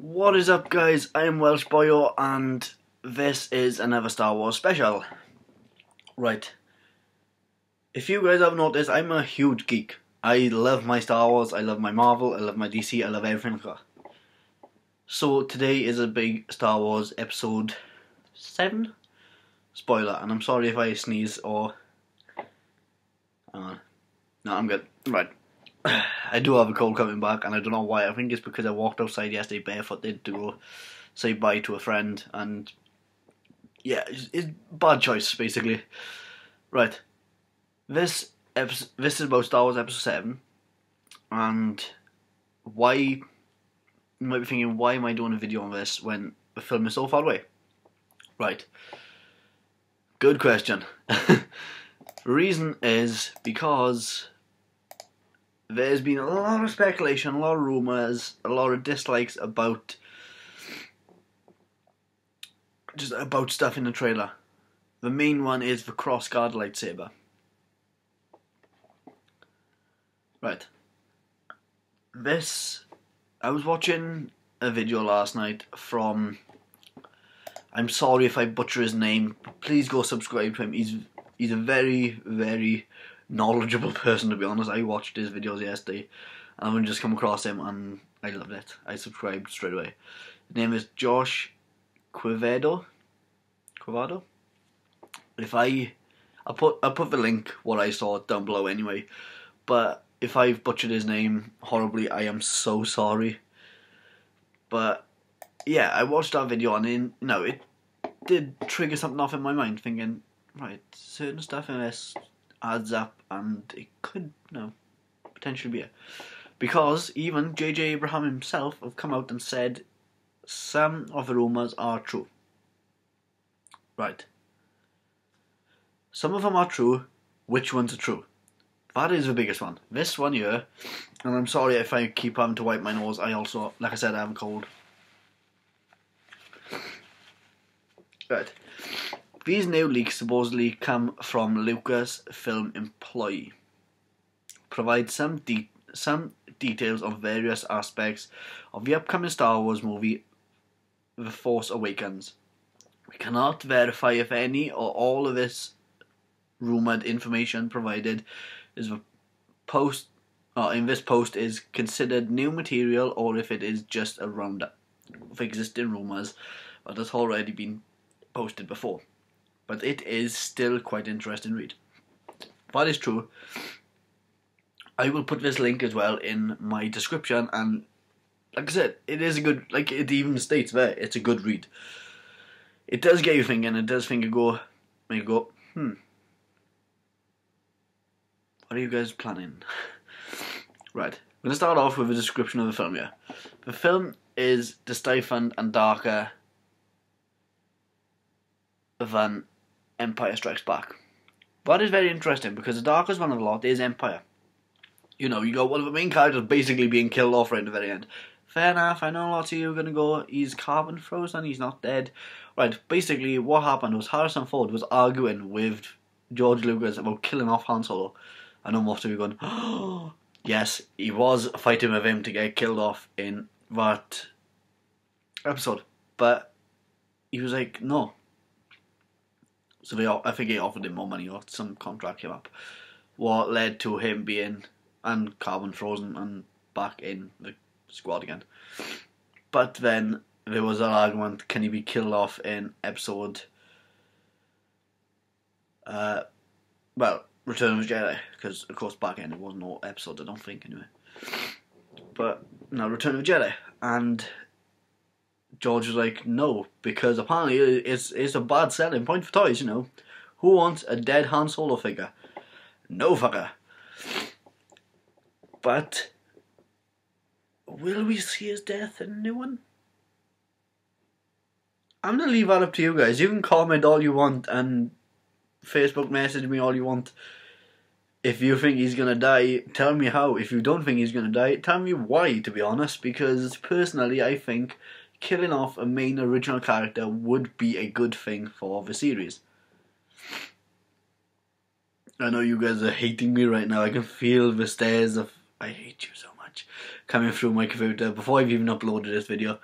What is up, guys? I am Welsh Boyo and this is another Star Wars special. Right, if you guys have noticed, I'm a huge geek. I love my Star Wars, I love my Marvel, I love my DC, I love everything like that. So today is a big Star Wars episode 7 spoiler, and I'm sorry if I sneeze or... hang on. No, I'm good. Right. I do have a cold coming back, and I don't know why. I think it's because I walked outside yesterday barefooted to go say bye to a friend, and yeah, it's bad choice basically. Right, this is about Star Wars Episode 7, and why you might be thinking, why am I doing a video on this when the film is so far away? Right, good question. The reason is because there's been a lot of speculation, a lot of rumours, a lot of dislikes about stuff in the trailer. The main one is the cross-guard lightsaber. Right. I was watching a video last night from... I'm sorry if I butcher his name. Please go subscribe to him. He's a very, very knowledgeable person, to be honest. I watched his videos yesterday and I've just come across him and I loved it. I subscribed straight away. His name is Josh Quevedo. If I'll put the link what I saw down below anyway. But if I've butchered his name horribly, I am so sorry. But yeah, I watched that video and it did trigger something off in my mind, thinking, right, certain stuff in this adds up and it could, potentially be it. Because even J.J. Abraham himself have come out and said some of the rumours are true. Right. Some of them are true. Which ones are true? That is the biggest one. This one here, and I'm sorry if I keep having to wipe my nose. I also, like I said, I have a cold. Right. These new leaks supposedly come from Lucasfilm employee. Provide some details of various aspects of the upcoming Star Wars movie, The Force Awakens. We cannot verify if any or all of this rumoured information provided is in this post is considered new material, or if it is just a roundup of existing rumours that has already been posted before. But it is still quite interesting read. If that is true, I will put this link as well in my description, and like I said, it is a good, like it even states there, it's a good read. It does get you thinking, it does make you go, what are you guys planning? Right, I'm going to start off with a description of the film here. The film is stifled and darker than Empire Strikes Back. That is very interesting because the darkest one of the lot is Empire. You got one of the main characters basically being killed off right at the very end. Fair enough, I know lots of you are going to go, he's carbon frozen, he's not dead. Right, basically what happened was Harrison Ford was arguing with George Lucas about killing off Han Solo. I know most of you are going, oh, yes, he was fighting with him to get killed off in that episode. But he was like, no. So I think he offered him more money or some contract came up. What led to him being carbon frozen and back in the squad again. But then there was an argument, can he be killed off in episode Return of the Jedi, because of course back then it wasn't no episode, I don't think anyway. But no, Return of the Jedi, and George was like, no, because apparently it's a bad selling point for toys, Who wants a dead Han Solo figure? No fucker. But will we see his death in a new one? I'm going to leave that up to you guys. You can comment all you want and Facebook message me all you want. If you think he's going to die, tell me how. If you don't think he's going to die, tell me why, to be honest. Because personally, I think killing off a main original character would be a good thing for the series. I know you guys are hating me right now. I can feel the stares of, I hate you so much, coming through my computer before I've even uploaded this video.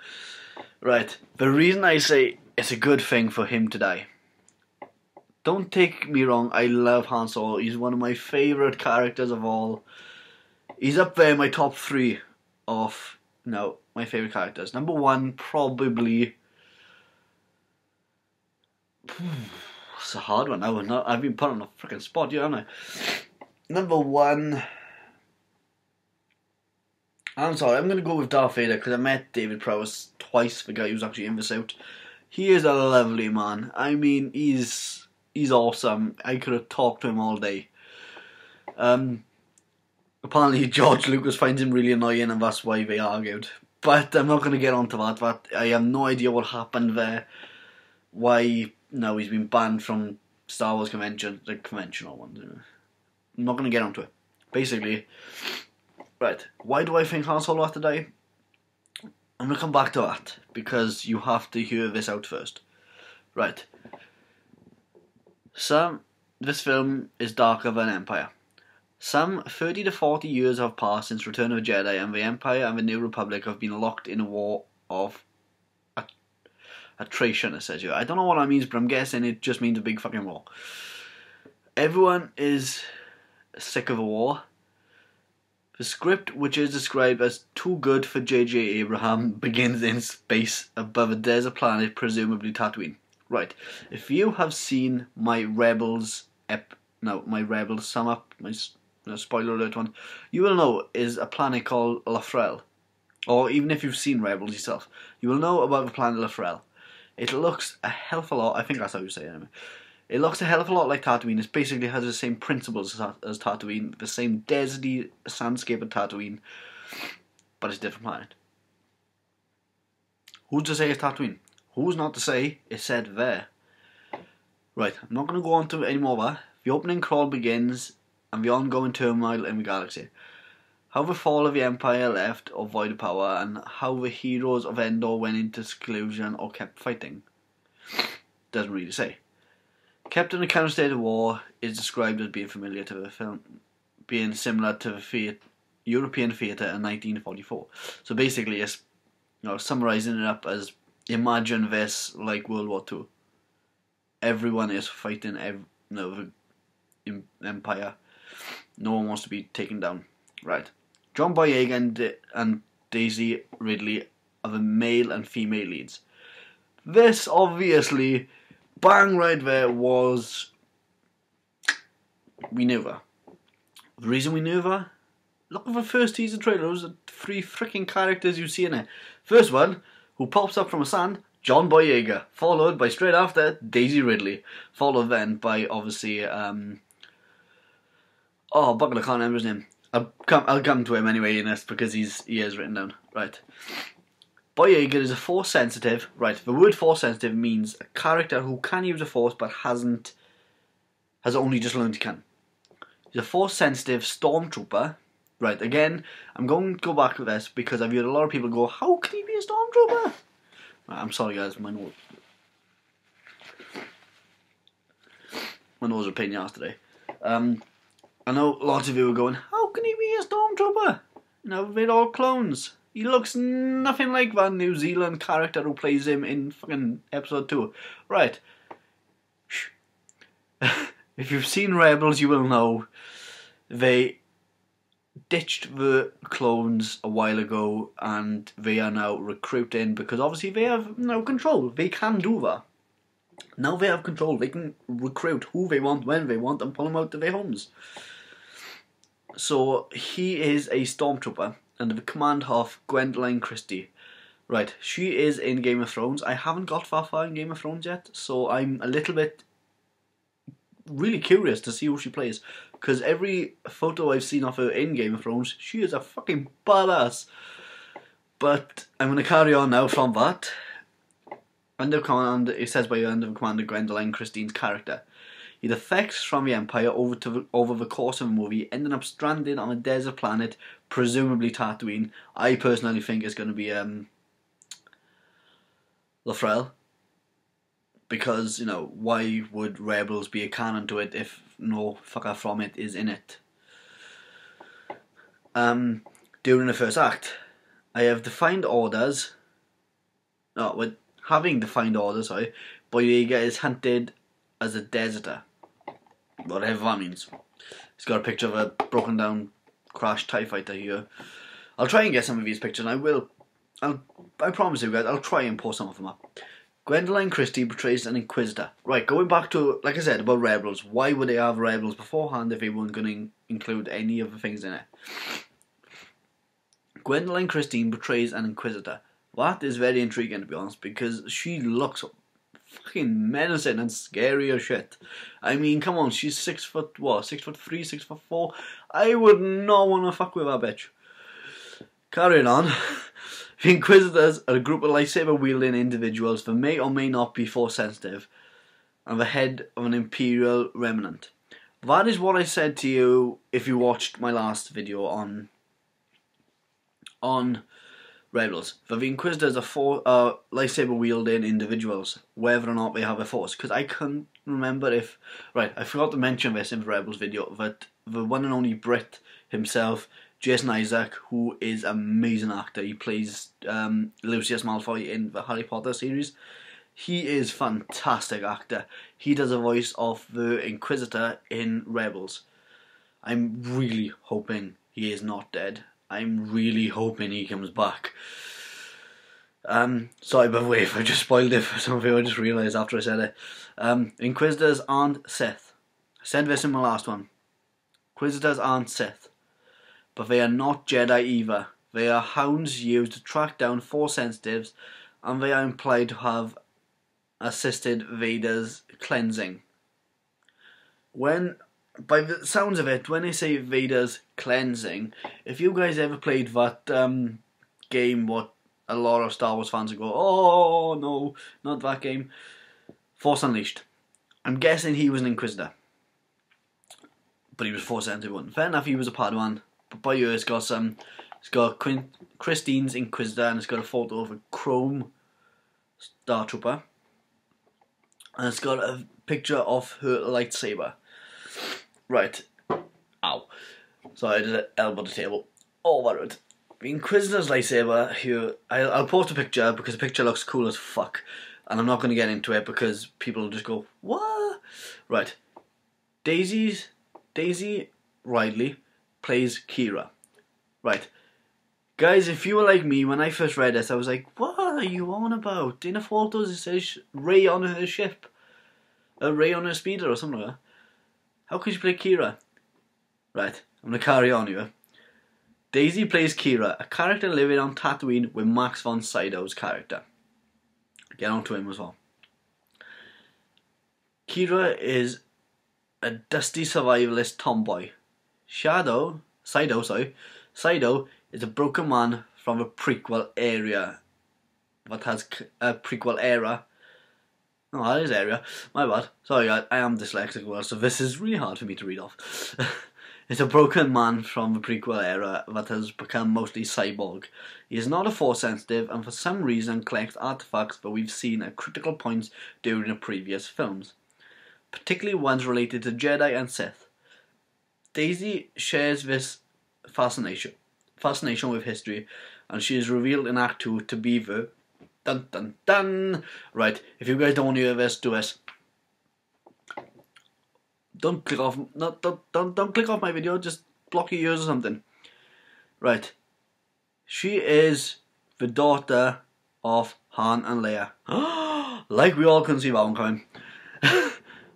Right, the reason I say it's a good thing for him to die. Don't take me wrong, I love Han Solo. He's one of my favourite characters of all. He's up there in my top 3 of my favourite characters. Number 1, probably. It's a hard one. I've been put on a freaking spot here, haven't I? Number 1. I'm sorry, I'm going to go with Darth Vader because I met David Prowse twice, the guy who's actually in the suit. He is a lovely man. I mean, he's awesome. I could have talked to him all day. Apparently George Lucas finds him really annoying and that's why they argued. But I'm not going to get onto that. I have no idea what happened there. Why now he's been banned from Star Wars convention, the conventional ones. I'm not going to get onto it. Basically, right, why do I think Han Solo has to die? I'm going to come back to that because you have to hear this out first. Right. This film is darker than Empire. Some 30 to 40 years have passed since Return of the Jedi, and the Empire and the New Republic have been locked in a war of attrition, it says here. I don't know what that means, but I'm guessing it just means a big fucking war. Everyone is sick of a war. The script, which is described as too good for J.J. Abraham, begins in space above a desert planet, presumably Tatooine. Right, if you have seen my Rebels sum up, my spoiler alert one, you will know is a planet called Lafrel. Or even if you've seen Rebels yourself, you will know about the planet Lafrel. It looks a hell of a lot, I think that's how you say it anyway. It looks a hell of a lot like Tatooine. It basically has the same principles as Tatooine, the same deserty sandscape of Tatooine, but it's a different planet. Who's to say it's Tatooine? Who's not to say it's said there? Right, I'm not going to go on to any more of that. The opening crawl begins and the ongoing turmoil in the galaxy. How the fall of the Empire left or void of power, and how the heroes of Endor went into seclusion or kept fighting. Doesn't really say. Kept in a current state of war is described as being familiar to the film, being similar to the European theatre in 1944. So basically, it's summarising it up as, imagine this like World War II. Everyone is fighting the Empire. No one wants to be taken down. Right. John Boyega and Daisy Ridley are the male and female leads. This, obviously, bang right there, was... we knew that. The reason we knew that? Look at the first teaser trailer. Those are 3 freaking characters you see in it. First one, who pops up from the sand, John Boyega. Followed by, straight after, Daisy Ridley. Followed then by, obviously, bugger, I can't remember his name. I'll come to him anyway in this because he is written down. Right. Boyega is a force sensitive. Right, the word force sensitive means a character who can use a force but has only just learned he can. He's a force sensitive stormtrooper. Right, again, I'm going to go back to this because I've heard a lot of people go, how can he be a stormtrooper? Right, I'm sorry guys, my nose was a pain in the ass today. I know lots of you are going, how can he be a stormtrooper? They're all clones. He looks nothing like that New Zealand character who plays him in fucking episode 2. Right. If you've seen Rebels, you will know they ditched the clones a while ago and they are now recruiting because obviously they have no control. They can do that. Now they have control. They can recruit who they want, when they want, and pull them out to their homes. So he is a stormtrooper under the command of Gwendolyn Christie. Right, she is in Game of Thrones. I haven't got that far in Game of Thrones yet, so I'm a little bit really curious to see who she plays. Because every photo I've seen of her in Game of Thrones, she is a fucking badass. But I'm going to carry on now from that. Under command, it says by under command of Gwendolyn Christie's character. He defects from the Empire over the course of a movie, ending up stranded on a desert planet, presumably Tatooine. I personally think it's going to be Lafrel. Because, why would Rebels be a canon to it if no fucker from it is in it? during the first act. I have defined orders. No, with having defined orders, sorry, Boyega is hunted as a deserter. Whatever that means. He's got a picture of a broken down crashed TIE fighter here. I'll try and get some of these pictures, and I promise you guys, I'll try and post some of them up. Gwendoline Christie portrays an Inquisitor. Right, going back to, like I said, about Rebels. Why would they have Rebels beforehand if they weren't going to include any of the things in it? Gwendoline Christie portrays an Inquisitor. That is very intriguing, to be honest, because she looks fucking menacing and scary as shit. I mean, come on, she's 6 foot, what, 6'3", 6'4"? I would not want to fuck with that bitch. Carrying on. The Inquisitors are a group of lightsaber-wielding individuals that may or may not be Force-sensitive, and the head of an Imperial remnant. That is what I said to you if you watched my last video on Rebels. That the Inquisitors are lightsaber-wielding individuals, whether or not they have a Force. Because I couldn't remember if... Right, I forgot to mention this in the Rebels video, that the one and only Brit himself, Jason Isaac, who is an amazing actor. He plays Lucius Malfoy in the Harry Potter series. He is a fantastic actor. He does a voice of the Inquisitor in Rebels. I'm really hoping he is not dead. I'm really hoping he comes back. Sorry by the way if I just spoiled it for some of you. I just realised after I said it. Inquisitors aren't Sith. I said this in my last one. Inquisitors aren't Sith. But they are not Jedi either. They are hounds used to track down Force sensitives, and they are implied to have assisted Vader's cleansing. By the sounds of it, when they say Vader's cleansing, if you guys ever played that game, what a lot of Star Wars fans would go, oh no, not that game, Force Unleashed. I'm guessing he was an Inquisitor, but he was Force sensitive one. Fair enough, he was a Padawan. But by you, it's got Christine's Inquisitor, and it's got a photo of a chrome Star Trooper, and it's got a picture of her lightsaber. Right. Ow. Sorry, I did an elbow to the table. Oh, right. The Inquisitor's lightsaber here, I'll post a picture because the picture looks cool as fuck, and I'm not going to get into it because people will just go, what? Right. Daisy Ridley plays Kira. Right. Guys, if you were like me, when I first read this, I was like, what are you on about? In the photos it says Rey on her ship. Rey on her speeder or something like that. How could she play Kira? Right, I'm going to carry on here. Daisy plays Kira, a character living on Tatooine with Max von Sydow's character. Get on to him as well. Kira is a dusty survivalist tomboy. Sydow is a broken man from a prequel area that has a prequel era. No, that is area. My bad. Sorry, guys, I am dyslexic, well, so this is really hard for me to read off. It's a broken man from the prequel era that has become mostly cyborg. He is not a Force sensitive, and for some reason collects artifacts that we've seen at critical points during the previous films, particularly ones related to Jedi and Sith. Daisy shares this fascination with history, and she is revealed in Act 2 to be the dun dun dun. Right, if you guys don't want to hear this, do this. Don't click off. No, don't click off my video. Just block your ears or something. Right, she is the daughter of Han and Leia. Like we all can see that one coming.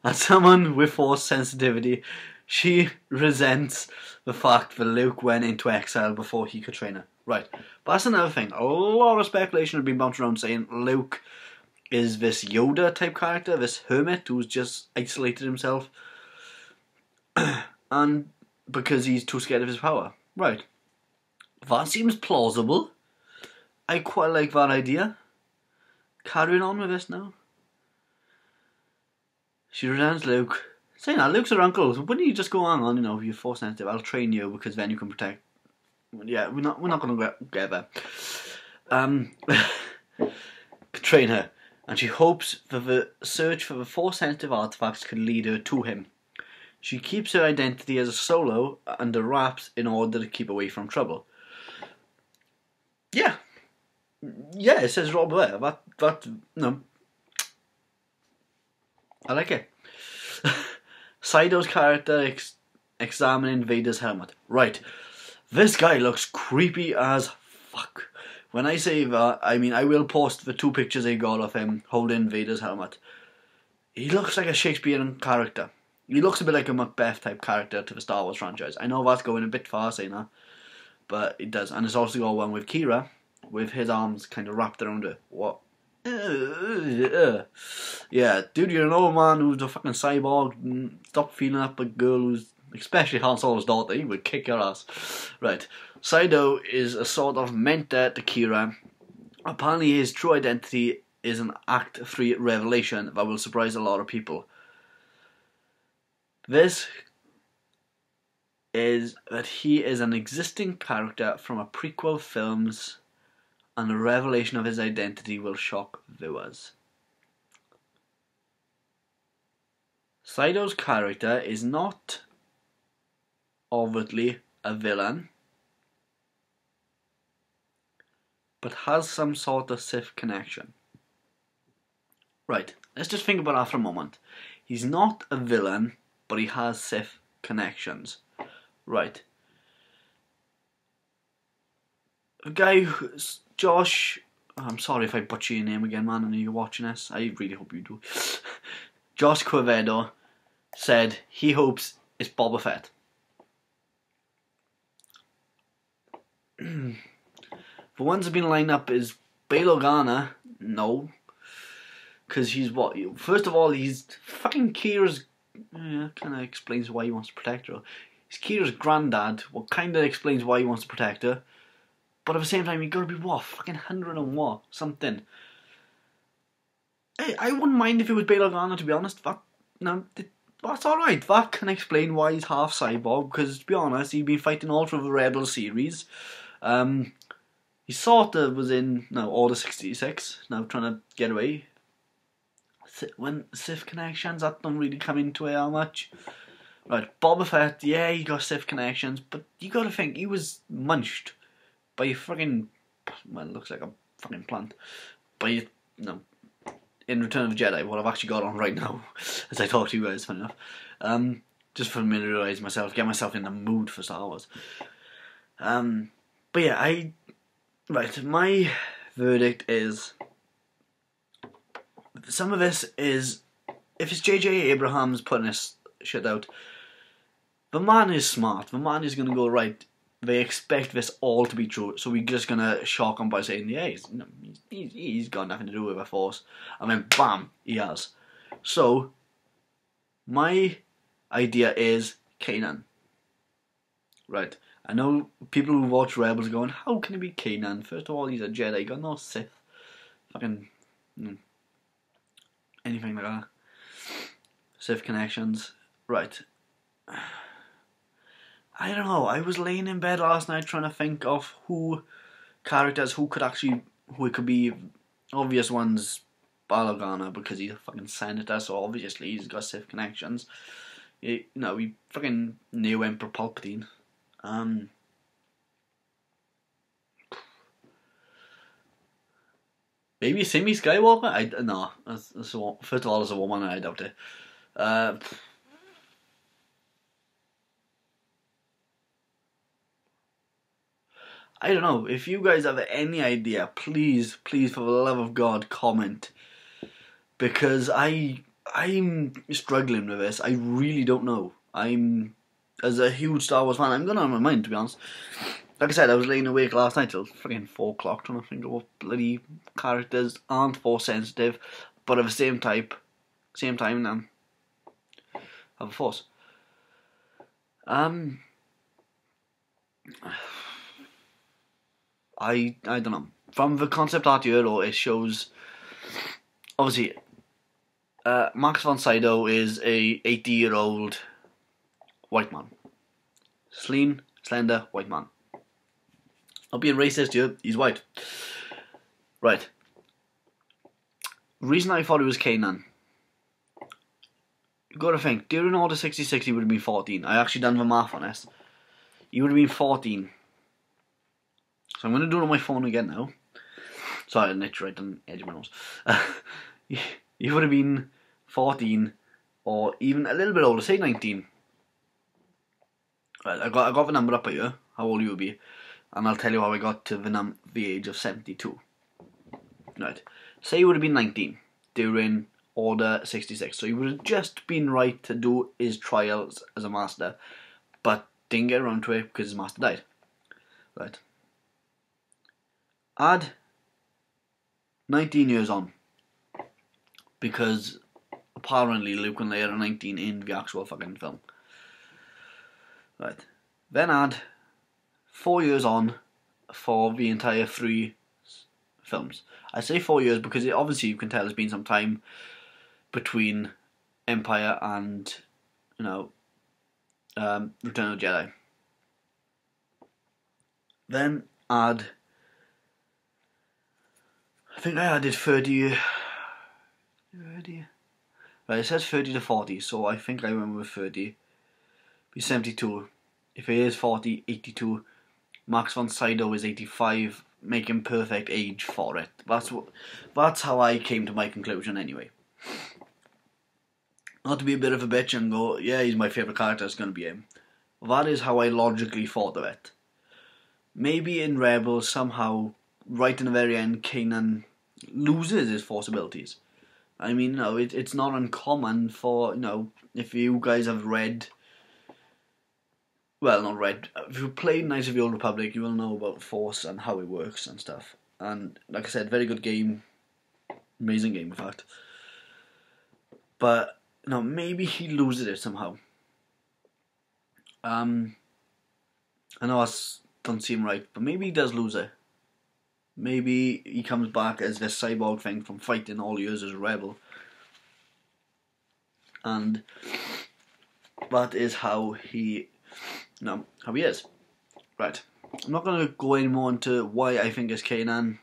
As someone with Force sensitivity, she resents the fact that Luke went into exile before he could train her. Right, but that's another thing. A lot of speculation has been bounced around saying Luke is this Yoda type character, this hermit who's just isolated himself, and because he's too scared of his power. Right, that seems plausible. I quite like that idea. Carrying on with this now. She resents Luke. Saying that, Luke's her uncle. So wouldn't you just go, hang on, you know, if you're Force sensitive, I'll train you because then you can protect. Yeah, we're not going to get there. Train her, and she hopes that the search for the Force sensitive artifacts can lead her to him. She keeps her identity as a Solo under wraps in order to keep away from trouble. Yeah. Yeah, it says Rob there. That, no. I like it. Sido's character examining Vader's helmet. Right. This guy looks creepy as fuck. When I say that, I mean I will post the 2 pictures I got of him holding Vader's helmet. He looks like a Shakespearean character. He looks a bit like a Macbeth type character to the Star Wars franchise. I know that's going a bit far saying that, but it does. And it's also got one with Kira, with his arms kind of wrapped around her. What? Yeah, dude, you're an old man who's a fucking cyborg. Stop feeling up a girl who's, especially Han Solo's daughter. He would kick your ass. Right. Sido is a sort of mentor to Kira. Apparently his true identity is an Act 3 revelation that will surprise a lot of people. This is that he is an existing character from a prequel films, and the revelation of his identity will shock viewers. Sido's character is not overtly a villain, but has some sort of Sith connection. Right, let's just think about that for a moment. He's not a villain, but he has Sith connections. Right. The guy who's Josh... I'm sorry if I butcher your name again, man, and you're watching this. I really hope you do. Josh Quevedo said he hopes it's Boba Fett. The ones that have been lined up is Bail Organa. No. Because he's what? First of all, he's fucking Kira's... kind of explains why he wants to protect her. He's Kira's granddad. What kind of explains why he wants to protect her. But at the same time, you gotta be what? Fucking 100 and what? Something. Hey, I wouldn't mind if it was Bail Organa, to be honest. That's alright. That can explain why he's half cyborg. Because, to be honest, he's been fighting all through the Rebel series. He sort of was in Order 66. Now trying to get away. When Sith connections, that don't really come into it how much. Right, Boba Fett, yeah, he got Sith connections, but you gotta think, he was munched by a friggin', well, it looks like a fucking plant, by, in Return of the Jedi, what I've actually got on right now, as I talk to you guys, funny enough, just familiarise myself, get myself in the mood for Star Wars. But yeah, right, my verdict is, some of this is, if it's J.J. Abrams putting this shit out, the man is smart. The man is going to go, right, they expect this all to be true, so we're just going to shock him by saying, yeah, he's got nothing to do with the Force. And then, bam, he has. So, my idea is Kanan. Right. I know people who watch Rebels are going, how can it be Kanan? First of all, he's a Jedi, he got no Sith. Fucking... anything like that. Sith connections. Right. I don't know. I was laying in bed last night trying to think of characters who it could be. Obvious ones, Bail Organa, because he's a fucking senator, so obviously he's got Sith connections. We fucking knew Emperor Palpatine. Maybe Simi Skywalker? No. First of all, as a woman, I doubt it. I don't know. If you guys have any idea, please, for the love of God, comment. Because I'm struggling with this. I really don't know. As a huge Star Wars fan, I'm going on my mind, to be honest. Like I said, I was laying awake last night till freaking 4 o'clock trying to think of what bloody characters aren't Force sensitive, but at the same time, have a Force. I don't know. From the concept art Euro, it shows, obviously, Max von Sydow is a 80-year-old white man. Slim, slender, white man. Not being racist here, he's white. Right. Reason I thought it was Kanan. You gotta think, during Order 66 he would have been 14. I actually done the math on this. He would have been 14. So I'm going to do it on my phone again now. Sorry, I nicked right on the edge of my nose. You would have been 14 or even a little bit older, say 19. Right, I got the number up here, how old you would be, and I'll tell you how I got to the age of 72. Right, say you would have been 19 during Order 66, so you would have just been right to do his trials as a master, but didn't get around to it because his master died. Right. Add 19 years on, because apparently Luke and Leia are 19 in the actual fucking film. Right. Then add 4 years on for the entire 3 films. I say 4 years because obviously you can tell there's been some time between Empire and, Return of the Jedi. Then add, I think I added 30. Right, it says 30 to 40, so I think I went with 30. Be 72. If it is 40, 82. Max von Sydow is 85. Making perfect age for it. That's how I came to my conclusion anyway. Not to be a bit of a bitch and go, yeah, he's my favourite character, it's going to be him. That is how I logically thought of it. Maybe in Rebels, somehow, right in the very end, Kanan loses his Force abilities. I mean, it's not uncommon for, if you guys have read, well, not read, if you played Knights of the Old Republic, you will know about Force and how it works and stuff. And, like I said, very good game. Amazing game, in fact. But, maybe he loses it somehow. I know that doesn't seem right, but maybe he does lose it. Maybe he comes back as this cyborg thing from fighting all years as a rebel. And that is how he is. Right. I'm not going to go any more into why I think it's Kanan,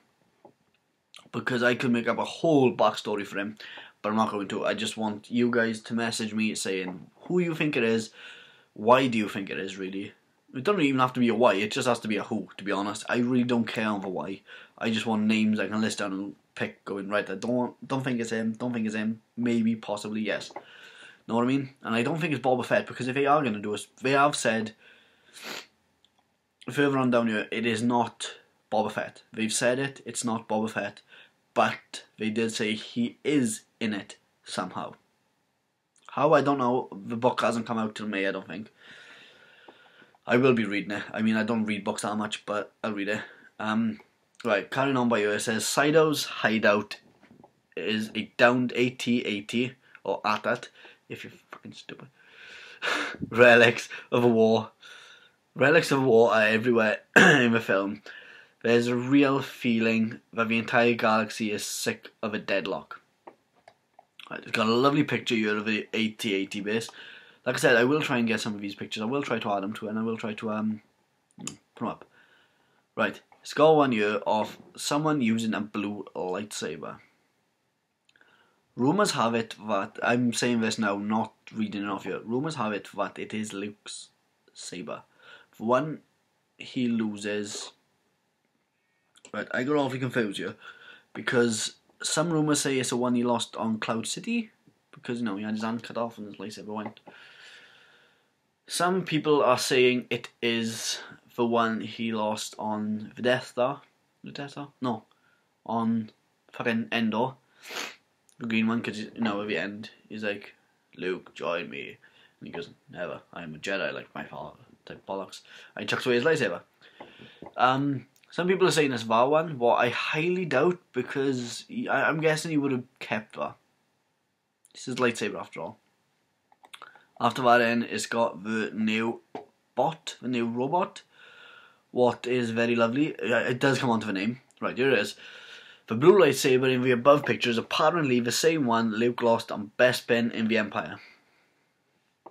because I could make up a whole backstory for him, but I'm not going to. I just want you guys to message me saying who you think it is, why do you think it is, really. It doesn't even have to be a why, it just has to be a who, to be honest. I really don't care on the why. I just want names I can list down and pick, going, right, I don't think it's him, don't think it's him, maybe, possibly, yes. Know what I mean? And I don't think it's Boba Fett, because if they are going to do it, they have said, further on down here, it is not Boba Fett. They've said it, it's not Boba Fett, but they did say he is in it somehow. How, I don't know. The book hasn't come out till May, I don't think. I will be reading it. I mean, I don't read books that much, but I'll read it. Right, carrying on by here, it says, Sydow's hideout is a downed AT-AT, or AT-AT, if you're fucking stupid. Relics of war are everywhere in the film. There's a real feeling that the entire galaxy is sick of a deadlock. Right, it's got a lovely picture here of the AT-AT base. Like I said, I will try and get some of these pictures. I will try to add them to it, and I will try to put them up. Right, it's got one here of someone using a blue lightsaber. Rumours have it that, I'm saying this now, not reading it off here. Rumours have it that it is Luke's saber. For one, he loses. Right, I got awfully confused here, because some rumours say it's the one he lost on Cloud City, because, he had his hand cut off and his lightsaber went. Some people are saying it is the one he lost on the Death Star. The Death Star? No. On fucking Endor. The green one, because, at the end, he's like, Luke, join me. And he goes, never. I am a Jedi like my father. Type bollocks. And he chucks away his lightsaber. Some people are saying it's that one, what I highly doubt, because I'm guessing he would have kept that. It's his lightsaber after all. After that then, it's got the new robot, what is very lovely. It does come onto the name. Right, here it is. The blue lightsaber in the above picture is apparently the same one Luke lost on Bespin in the Empire.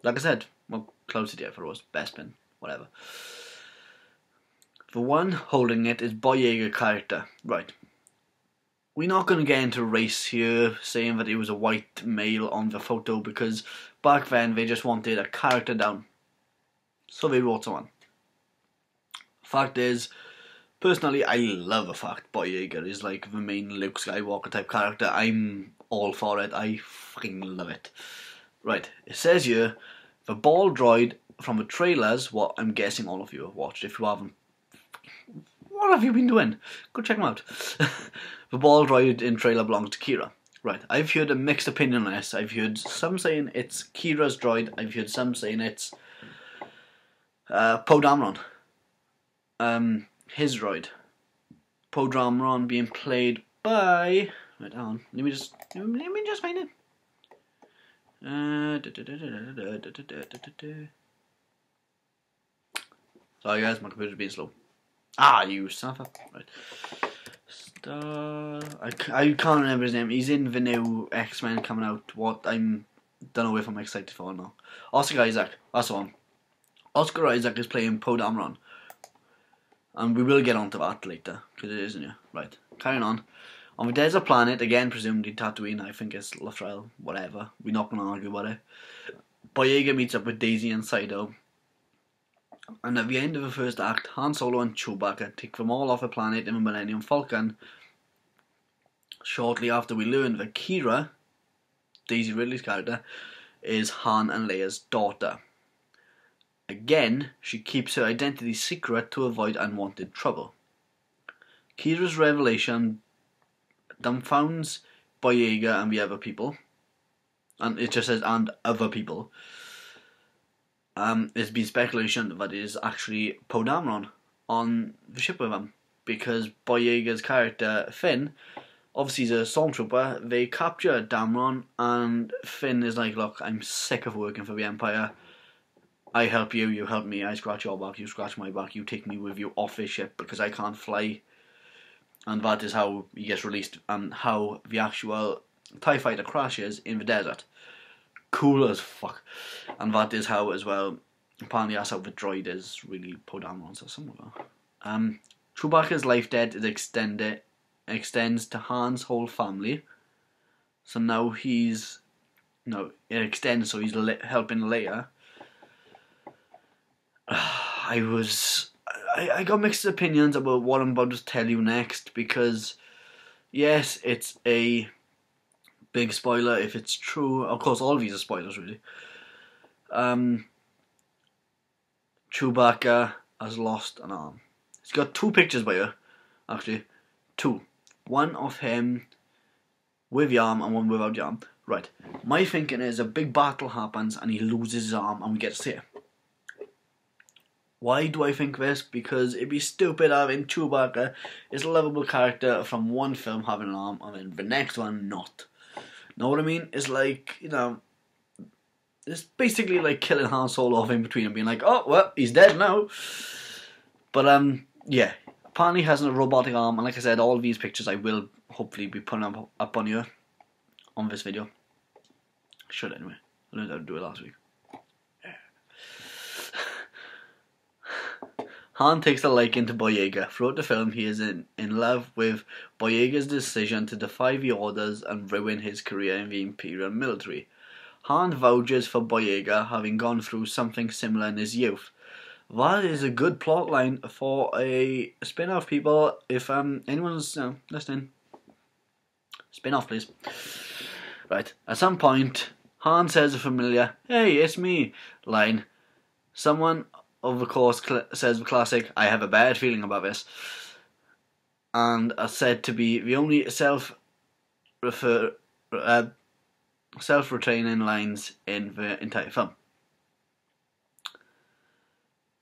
Like I said, well, Cloud City I thought it was, Bespin, whatever. The one holding it is Boyega character. Right. We're not going to get into race here, saying that it was a white male on the photo, because back then they just wanted a character down. So they wrote someone. Fact is, Personally, I love the fact Boyega is like the main Luke Skywalker type character. I'm all for it. I fucking love it. Right, it says here, the ball droid from the trailers, what I'm guessing all of you have watched. If you haven't, what have you been doing? Go check them out. The ball droid in trailer belongs to Kira. Right, I've heard a mixed opinion on this. I've heard some saying it's Kira's droid. I've heard some saying it's Poe Dameron. His droid. Poe Dameron being played by... Right, hang on. Let me just find it. Sorry guys, my computer's being slow. Ah, you son of a... Right. I can't remember his name. He's in the new X-Men coming out. What don't know if I'm excited for or not. Oscar Isaac, that's the one. Oscar Isaac is playing Poe Dameron. And we will get onto that later, because it isn't, yeah. Right, carrying on. On the desert planet, again, presumably Tatooine, I think it's Lothal, whatever. We're not going to argue about it. Boyega meets up with Daisy and Sido. And at the end of the first act, Han Solo and Chewbacca take them all off the planet in the Millennium Falcon. Shortly after we learn that Kira, Daisy Ridley's character, is Han and Leia's daughter. Again, she keeps her identity secret to avoid unwanted trouble. Kira's revelation dumbfounds Boyega and the other people. And it just says, and other people. There's been speculation that it is actually Poe Dameron on the ship with him. Because Boyega's character, Finn, obviously he's a stormtrooper. They capture Dameron and Finn is like, look, I'm sick of working for the Empire. I help you, you help me, I scratch your back, you scratch my back, you take me with you off this ship because I can't fly. And that is how he gets released and how the actual TIE fighter crashes in the desert. Cool as fuck. And that is how, as well, apparently that's how the droid is really Poe Dameron's or something like that. Chewbacca's life debt is extends to Han's whole family. So now he's... No, it extends so he's helping Leia. I got mixed opinions about what I'm about to tell you next because, yes, it's a big spoiler if it's true. Of course, all of these are spoilers, really. Chewbacca has lost an arm. He's got two pictures by her, actually. Two. One of him with the arm and one without the arm. Right. My thinking is a big battle happens and he loses his arm and we get to see it. Why do I think this? Because it'd be stupid having Chewbacca is a lovable character from one film having an arm and then the next one not. Know what I mean? It's like, you know, it's basically like killing Han Solo off in between and being like, oh, well, he's dead now. But, yeah, apparently he has a robotic arm, and like I said, all of these pictures I will hopefully be putting up on here, on this video. Should anyway. I learned how to do it last week. Han takes a liking to Boyega. Throughout the film, he is in love with Boyega's decision to defy the orders and ruin his career in the Imperial military. Han vouches for Boyega, having gone through something similar in his youth. That is a good plot line for a spin-off, people. If anyone's listening, spin-off, please. Right, at some point, Han says a familiar, "Hey, it's me," line. Someone of the course says the classic, "I have a bad feeling about this," and are said to be the only self-retaining lines in the entire film.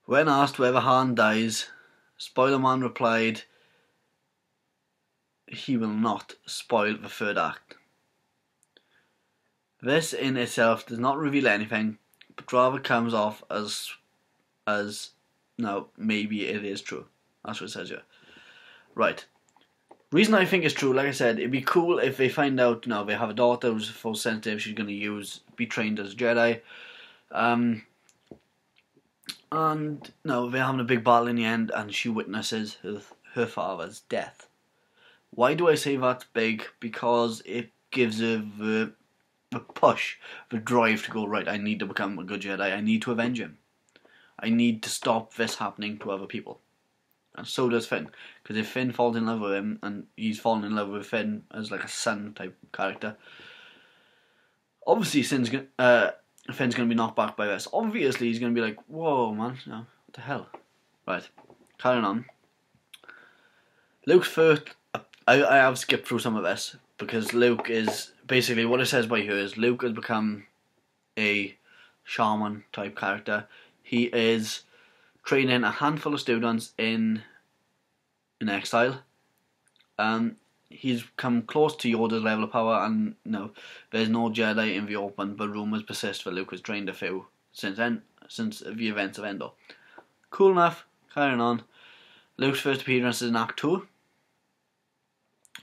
When asked whether Han dies, Spoiler-Man replied, he will not spoil the third act. This in itself does not reveal anything, but rather comes off as no, maybe it is true. That's what it says here. Right. Reason I think it's true, like I said, it'd be cool if they find out, they have a daughter who's force sensitive, she's going to be trained as a Jedi. And they're having a big battle in the end, and she witnesses her father's death. Why do I say that's big? Because it gives her the push, the drive to go, right, I need to become a good Jedi, I need to avenge him. I need to stop this happening to other people. and so does Finn. Because if Finn falls in love with him, and he's fallen in love with Finn as like a son type character, obviously Finn's gonna be knocked back by this. Obviously he's gonna be like, whoa man, what the hell? Right, carrying on. Luke's first, I have skipped through some of this, because Luke is, basically what it says by here is Luke has become a shaman type character. He is training a handful of students in exile. He's come close to Yoda's level of power, and there's no Jedi in the open, but rumours persist that Luke has trained a few since the events of Endor. Cool enough, carrying on. Luke's first appearance is in Act 2.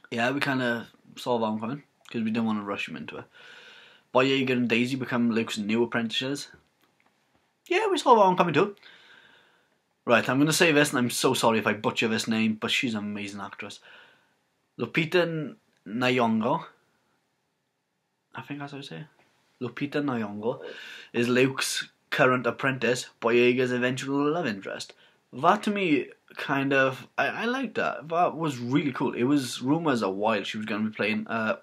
Yeah, we kind of saw that one coming, because we didn't want to rush him into it. Boyega and Daisy become Luke's new apprentices. Yeah, we saw that one coming too. Right, I'm going to say this, and I'm so sorry if I butcher this name, but she's an amazing actress. Lupita Nyong'o, I think that's how you say it. Lupita Nyong'o is Luke's current apprentice, Boyega's eventual love interest. That to me, kind of, I liked that. That was really cool. It was rumours a while she was going to be playing Arja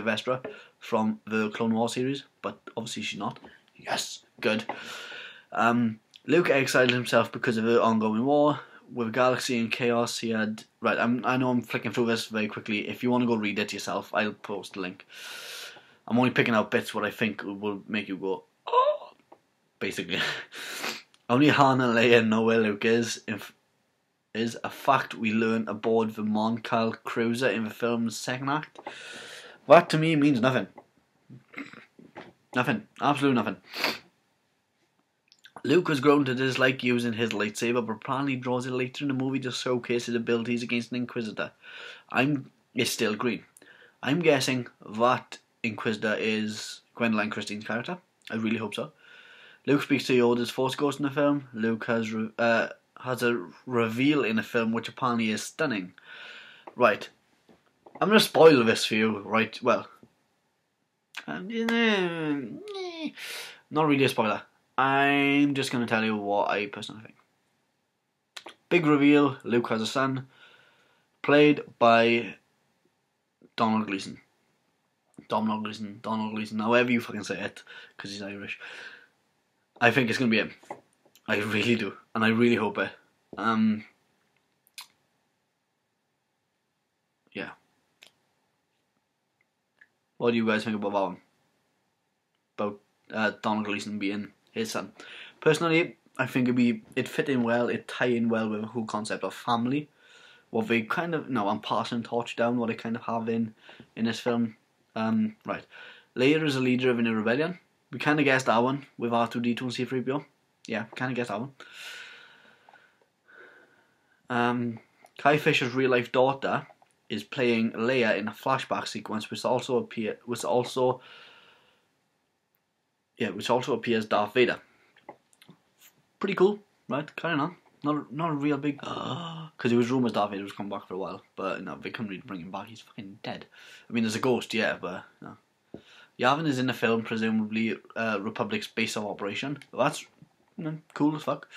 Vestra from the Clone Wars series, but obviously she's not. Yes, good. Luke exiled himself because of the ongoing war. With galaxy and chaos, he had... Right, I know I'm flicking through this very quickly. If you want to go read it yourself, I'll post the link. I'm only picking out bits what I think will make you go, oh! Basically. Only Han and Leia know where Luke is a fact we learn aboard the Mon Cal cruiser in the film's second act. That to me means nothing. Nothing. Absolutely nothing. Luke has grown to dislike using his lightsaber, but apparently draws it later in the movie to showcase his abilities against an Inquisitor. It's still green. I'm guessing that Inquisitor is Gwendoline Christie's character. I really hope so. Luke speaks to Yoda's Force Ghost in the film. Luke has a reveal in the film which apparently is stunning. Right. I'm going to spoil this for you, right? Well, not really a spoiler. I'm just going to tell you what I personally think. Big reveal, Luke has a son, played by Donald Gleeson, however you fucking say it, because he's Irish. I think it's going to be him. I really do, and I really hope it. Yeah. What do you guys think about that one? About Donald Gleeson being his son. Personally, I think it'd fit in well, it'd tie in well with the whole concept of family. What they kind of, I'm passing torch down what they kind of have in this film. Right. Leia is a leader of a new rebellion. We kind of guessed that one with R2-D2 and C-3PO. Yeah, kind of guessed that one. Kai Fisher's real life daughter is playing Leia in a flashback sequence, which also appears Darth Vader. Pretty cool, right? Carrying on. Not a real big, because it was rumours Darth Vader was coming back for a while, but no, they couldn't really bring him back. He's fucking dead. I mean, there's a ghost, yeah, but no. Yavin is in the film, presumably Republic's base of operation. That's cool as fuck.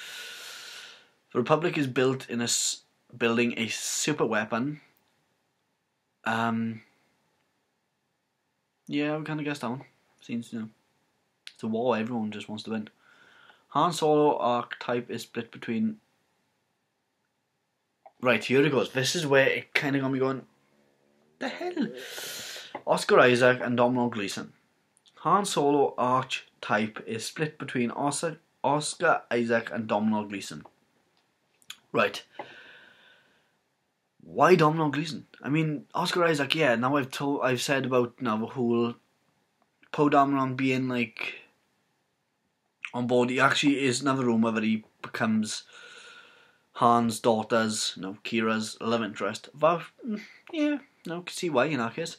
The Republic is building a super weapon. Yeah, we kind of guessed that one. Seems, it's a war, everyone just wants to win. Han Solo archetype is split between... Right, here it goes. This is where it kind of got me going, the hell? Oscar Isaac and Domhnall Gleeson. Han Solo archetype is split between Oscar Isaac and Domhnall Gleeson. Right. Why Domhnall Gleeson? I mean, Oscar Isaac, yeah, now I've said about the whole Poe Dameron being like on board. He actually is another rumour that he becomes Han's daughter's, Kira's love interest. That, yeah, can see why in that case.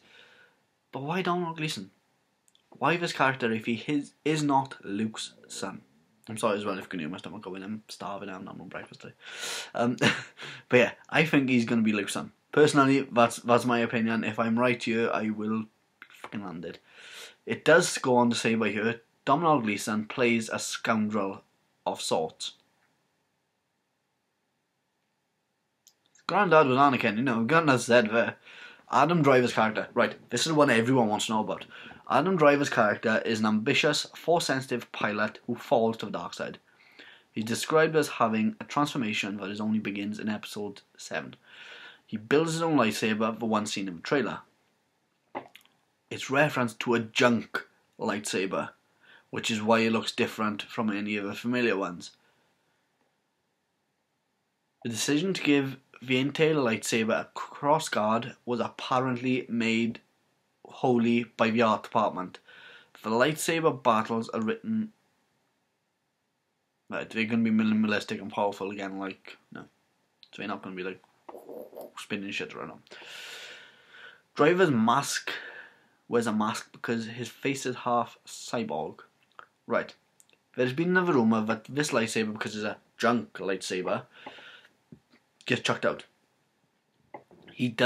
But why Domhnall Gleeson? Why this character if he is not Luke's son? I'm sorry as well if you can hear my stomach going. I'm starving. I'm not on breakfast today. But yeah, I think he's going to be Luke's son. Personally, that's my opinion. If I'm right here, I will fucking land it. It does go on to say by here, Domhnall Gleeson plays a scoundrel of sorts. Granddad was Anakin, you know, got enough said there. Adam Driver's character. Right, this is one everyone wants to know about. Adam Driver's character is an ambitious, force-sensitive pilot who falls to the dark side. He's described as having a transformation that only begins in episode 7. He builds his own lightsaber for one scene in the trailer. It's referenced to a junk lightsaber, which is why it looks different from any of the familiar ones. The decision to give the entail lightsaber a crossguard was apparently made wholly by the art department. The lightsaber battles are written... Right, they're going to be minimalistic and powerful again, like... No. So they're not going to be like... spinning shit around them. Driver's mask... wears a mask because his face is half cyborg. Right. There's been another rumour that this lightsaber, because it's a junk lightsaber, gets chucked out. He